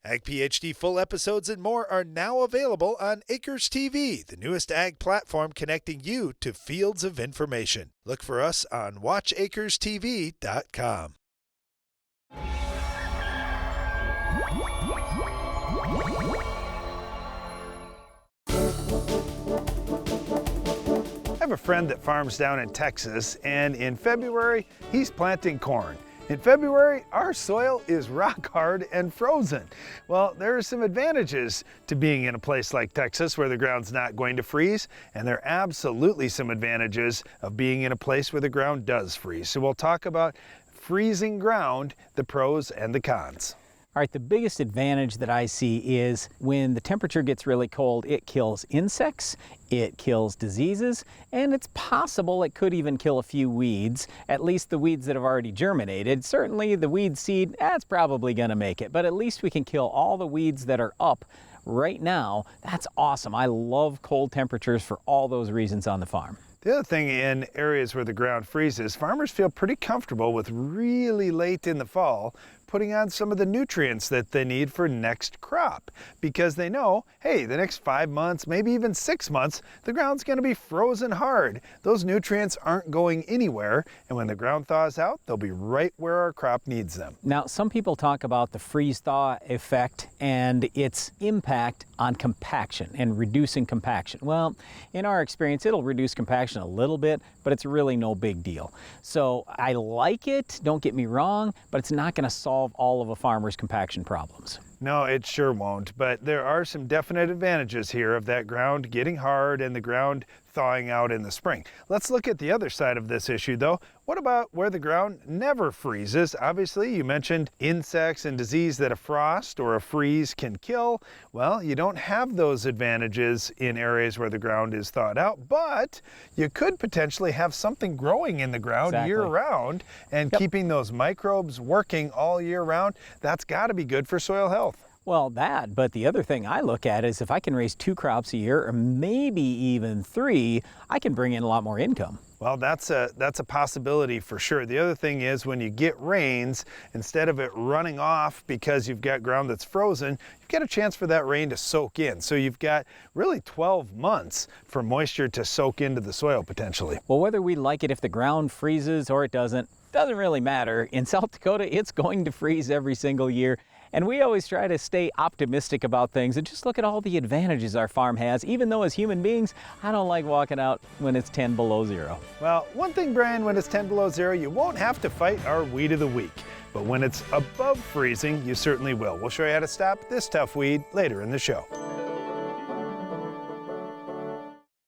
Ag PhD full episodes and more are now available on Acres TV, the newest ag platform connecting you to fields of information. Look for us on watchacrestv.com. I have a friend that farms down in Texas, and in February, he's planting corn. In February, our soil is rock hard and frozen. Well, there are some advantages to being in a place like Texas where the ground's not going to freeze, and there are absolutely some advantages of being in a place where the ground does freeze. So we'll talk about freezing ground, the pros and the cons. All right, the biggest advantage that I see is when the temperature gets really cold, it kills insects, it kills diseases, and it's possible it could even kill a few weeds, at least the weeds that have already germinated. Certainly the weed seed, that's probably gonna make it, but at least we can kill all the weeds that are up right now. That's awesome. I love cold temperatures for all those reasons on the farm. The other thing, in areas where the ground freezes, farmers feel pretty comfortable with really late in the fall putting on some of the nutrients that they need for next crop, because they know, hey, the next 5 months, maybe even 6 months, the ground's going to be frozen hard. Those nutrients aren't going anywhere, and when the ground thaws out, they'll be right where our crop needs them. Now, some people talk about the freeze-thaw effect and its impact on compaction and reducing compaction. Well, in our experience, it'll reduce compaction a little bit, but it's really no big deal. So I like it, don't get me wrong, but it's not going to solve all of a farmer's compaction problems. No, it sure won't, but there are some definite advantages here of that ground getting hard and the ground thawing out in the spring. Let's look at the other side of this issue though. What about where the ground never freezes? Obviously, you mentioned insects and disease that a frost or a freeze can kill. Well, you don't have those advantages in areas where the ground is thawed out, but you could potentially have something growing in the ground year-round, and keeping those microbes working all year round, that's got to be good for soil health. Well, but the other thing I look at is if I can raise 2 crops a year, or maybe even 3, I can bring in a lot more income. Well, that's a possibility for sure. The other thing is when you get rains, instead of it running off because you've got ground that's frozen, you get a chance for that rain to soak in. So you've got really 12 months for moisture to soak into the soil potentially. Well, whether we like it if the ground freezes or it doesn't really matter. In South Dakota, it's going to freeze every single year. And we always try to stay optimistic about things and just look at all the advantages our farm has, even though as human beings, I don't like walking out when it's 10 below zero. Well, one thing, Brian, when it's 10 below zero, you won't have to fight our weed of the week. But when it's above freezing, you certainly will. We'll show you how to stop this tough weed later in the show.